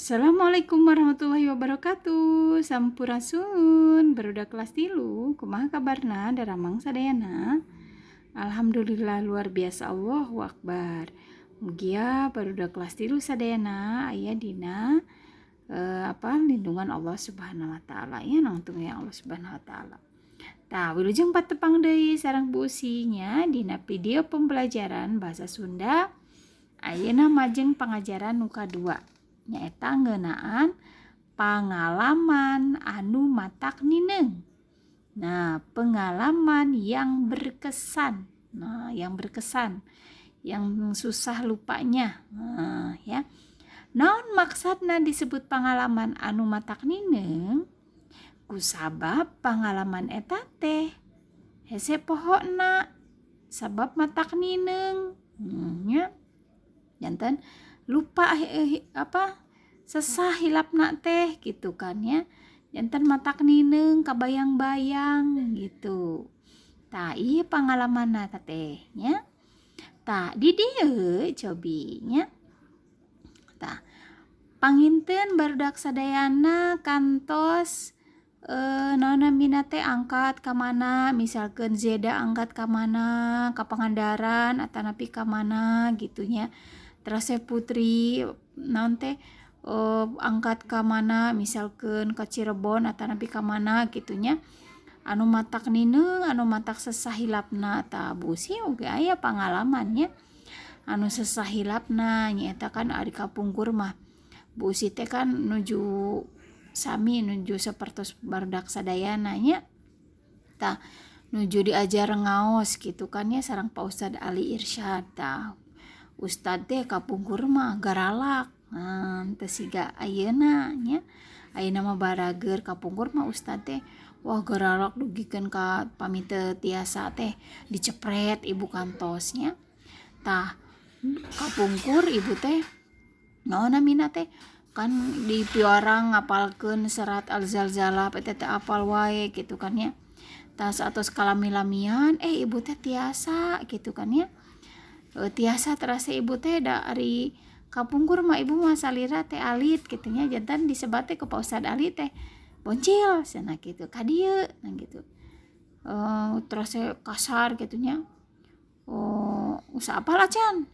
Assalamualaikum warahmatullahi wabarakatuh. Sampurasun, barudak kelas tilu, kumaha kabarna daramang sadayana. Alhamdulillah luar biasa, Allahu Akbar. Mugia barudak kelas tilu sadayana aya dina lindungan Allah Subhanahu wa taala ya nangtung ya Allah Subhanahu wa taala. Tah wilujeng patepang deui sareng Bu Usinya dina video pembelajaran bahasa Sunda. Ayeuna majeng pangajaran nu kadua nyaeta ngeunaan pangalaman anu matak nineng. Nah, pengalaman yang berkesan. Nah, yang berkesan, yang susah lupanya. Nah, ya. Naon maksudna disebut pengalaman anu matak nineng? Kusabab pengalaman eta teh hese pohona sabab matak nineng. Ya. Janten lupa sesah hilapna teh gitu kan ya. Janten matak nineng kabayang-bayang gitu. Tah ieu pangalamanna teh nya. Tah di dieu cobi nya. Tah panginten barudak sadayana kantos naonamina teh angkat ka mana, misalkeun Zeda angkat ka mana, ka Pangandaran atanapi ka mana gitu nya. Terus Putri naon teh angkat ka mana, misalkeun ka Cirebon atanapi ka mana gitu nya. Anu matak nineng, anu matak sesah hilapna tah busi oge aya pangalamannya. Anu sesah hilapna nyaeta kan ari kapungkur mah. Bu Usi teh kan nuju sapertos barudak sadayana nya. Tah nuju diajar ngaos gitu kan ya sareng Pak Ustad Ali Irsyad. Tah Ustad teh kapungkur mah garalak. Teu siga ayeuna nya. Ayeuna mah barager kapungkur mah Ustad teh wah garalak dugikeun ka pami teu tiasa teh dicepret ibu kantosnya. Tah kapungkur ibu teh naonamina teh kan di piwarang ngapalkeun serat Al-Zalzalah teh apal wae gitu kan ya. Tah satos kalami-lamian ibu teh tiasa gitu kan ya. Tiasa terasa ibu teh dari kapungkur mah ibu mah salira teh alit gitu nya. Jantan disebat teh ku Pak Ustad Ali teh boncil cenah gitu ka dieu nah gitu. Terus kasar gitu nya. Usa apal acan?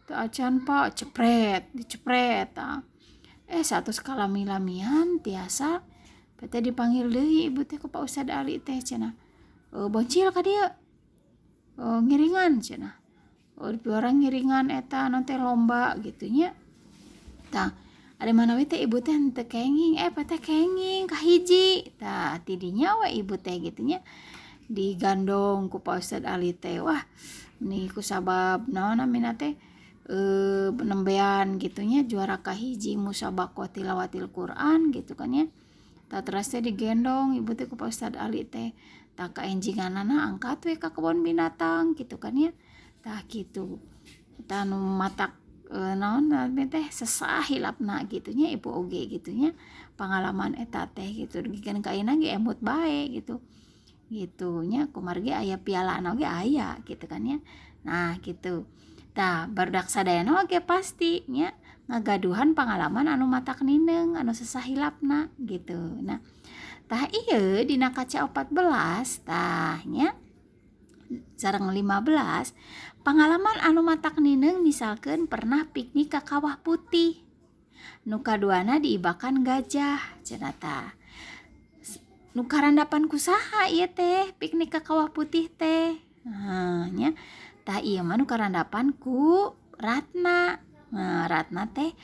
Teu acan Pak, cepret, dicepret tah. Satos kalami-lamian tiasa teh dipanggil deui ibu teh ku Pak Ustad Ali teh cenah. Boncil ka dieu. Ngiringan cenah. Di orang ngiringan eta non teh lomba gitu nya. Tah ada manawi teh ibu teh teu kenging teh kenging kahiji. Tah tidinya we ibu teh gitu nya digandong ku Pak Ustad Ali teh. Wah ini kusabab naonamina teh nembean gitu nya juara kahiji musabaqah tilawatil Quran gitu kan ya. Tah terus teh digendong ibu teh ku Pak Ustad Ali teh. Tah kaenjinganana angkat we ka kebon binatang gitu kan ya. Tah gitu. Tah nu matak naon teh sesah hilapna gitu nya ibu oge gitu nya. Pengalaman eta teh gitu gikeun ka ayeuna ge emut bae gitu. Gitu nya kumargi aya pialana oge aya gitu kan ya. Nah gitu. Tah barudak sadayana oge pasti nya ngagaduhan pengalaman anu matak nineng, anu sesah hilapna gitu. Nah, tah ieu dina kaca 14 tah nya sareng 15 pengalaman anu matak nineng misalkeun pernah piknik ka Kawah Putih. Nu kaduana diibakan gajah cenah tah. Nu karandapan kusaha ieu teh piknik ka Kawah Putih teh. Nya tah ieu mah nu karandapan ku Ratna. Nah, Ratna teh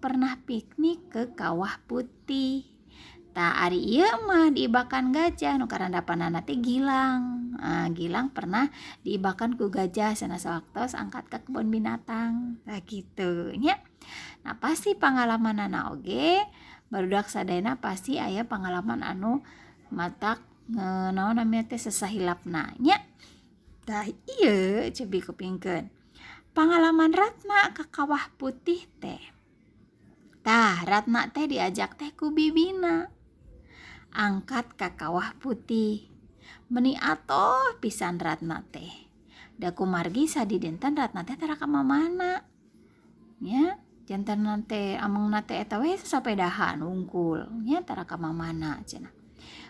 pernah piknik ke Kawah Putih. Tah ari ieu mah diibakan gajah nu karandapanana teh Gilang. Gilang pernah diibakan ku gajah cenah sawaktos angkat ka kebon binatang. Tah kitu nya. Nah, pasti pangalamanana oge barudak sadayana pasti aya pengalaman anu matak naon namanya teh sesah hilapna nya. Tah ieu cobi kupingkeun. Pangalaman Ratna ka Kawah Putih teh. Tah Ratna teh diajak teh ku bibina. Angkat ka Kawah Putih. Meuni atoh pisan Ratna teh. Da kumargi sadidentan Ratna teh tara ka mamana. Ya, jantan nate amang nate eta we sasapedahan unggul nya tara ka mamana cenah.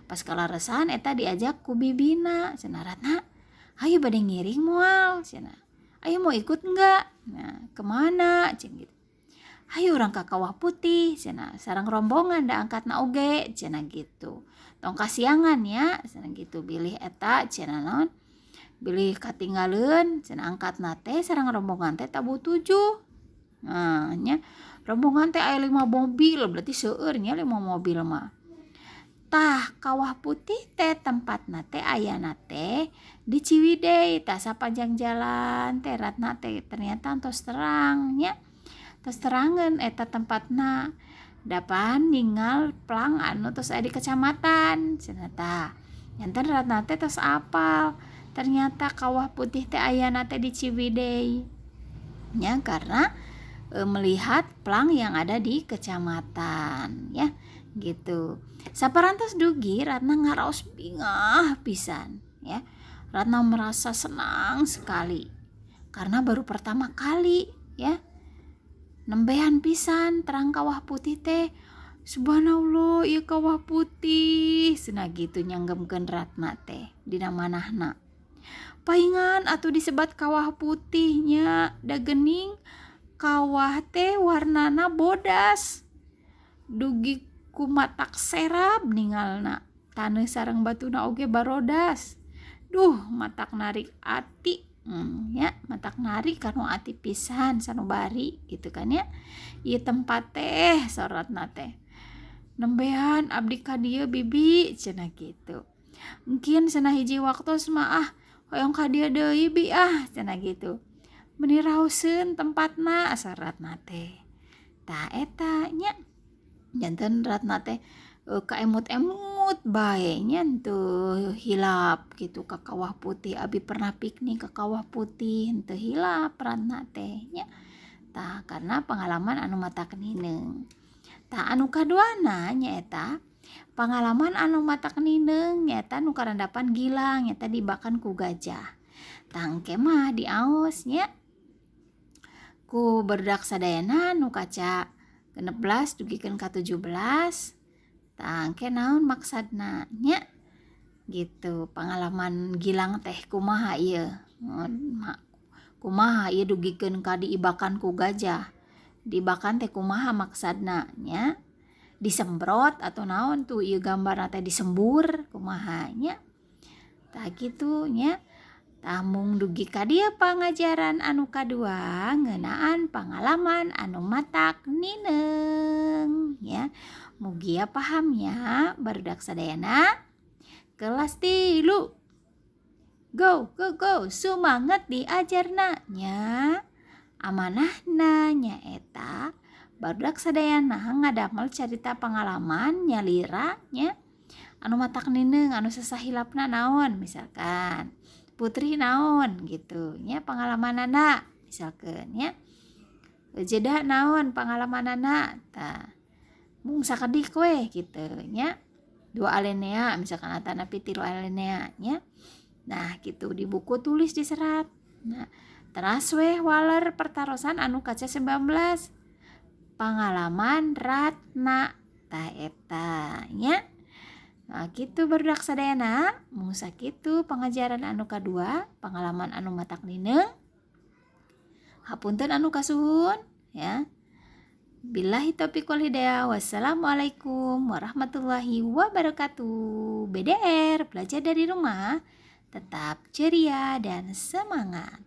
Pas kalaresan eta diajak ku bibina cenah, Ratna ayo bade ngiring moal cenah, ayo mau ikut enggak, nah kemana cen gitu, ayo urang ka Kawah Putih cenah, sareng rombongan da angkatna oge cenah gitu, tong kasiangan ya cenah gitu, bilih eta cenah naon, bilih katinggaleun cenah angkatna teh sareng rombongan teh tabuh 7. Nah nya rombongan teh aya 5 mobil, berarti seueur nya 5 mobil mah. Tah Kawah Putih teh tempatna teh ayana teh di Ciwidey, tah sapanjang jalan teh Ratna teh ternyata tos terang nya, tos terangeun eta tempatna. Dapan ninggal plang anu tos aya di kecamatan cenah tah. Nyanten Ratna teh tos apal. Ternyata Kawah Putih teh ayana teh di Ciwidey. Nya karena melihat plang yang ada di kecamatan ya gitu. Saparantos dugi Ratna ngaraos bingah pisan ya. Ratna merasa senang sekali karena baru pertama kali ya nembehan pisan terang Kawah Putih teh. Subhanallah ieu Kawah Putih cenah gitu nyanggemkeun Ratna teh dina manahna. Paingan atuh disebat Kawah Putihnya da geuning kawah teh warnana bodas, dugi ku matak serab ningalna, taneuh sareng batuna oge barodas. Duh matak narik ati ya matak narik kanu ati pisan sanubari gitu kan ya. Ieu tempat teh sorotna teh nembehan abdi ka dieu bibi cenah gitu. Mungkin cenah hiji waktos mah hoyong ka dieu deui bi cenah gitu. Meni raoseun tempatna asa Ratna teh. Tah eta nya janten Ratna teh kaemut-emut bae nya henteu hilap gitu ka Kawah Putih. Abi pernah piknik ka Kawah Putih henteu hilap Ratna teh nya. Tah karena pengalaman anu matak nineung. Tah anu kaduana nyaeta pengalaman anu matak nineung nyaeta nu karandapan Gilang nyaeta dibakan ku gajah. Tah engke mah diaos nya ku barudak sadayana nu kaca 16 dugikeun ka 17. Tah engke naon maksadna nya gitu. Pengalaman Gilang teh kumaha ieu, kumaha ieu dugikeun ka diibakan ku gajah. Diibakan teh kumaha maksadna nya, disembrot atau naon tuh ieu gambarna teh disembur kumaha nya. Tah kitu nya. Tamung dugi ka dieu pangajaran anu kadua ngeunaan pangalaman anu matak nineung ya. Mugia pahamnya barudak sadayana kelas 3. Go go go sumanget diajarna nya. Amanahna nyaeta barudak sadayana ngadamel carita pangalaman nyalira nya anu matak nineung anu sasahilapna naon misalkan Putri naon gitu nya pengalamanana misalkeun nya, jeda naon pengalamanana tah mung sakedik we gitu nya, 2 alinea misalkan atanapi 3 alinea nya. Nah gitu di buku tulis diserat. Nah teras we waler pertarosan anu kaca 19 pengalaman Ratna tah eta nya. Nah gitu barudak sadayana mung sakitu pangajaran anu kadua pengalaman anu matak nineung. Hapunten anu kasuhun ya. Billahi taufiq wal hidayah. Wassalamualaikum warahmatullahi wabarakatuh. BDR belajar dari rumah tetap ceria dan semangat.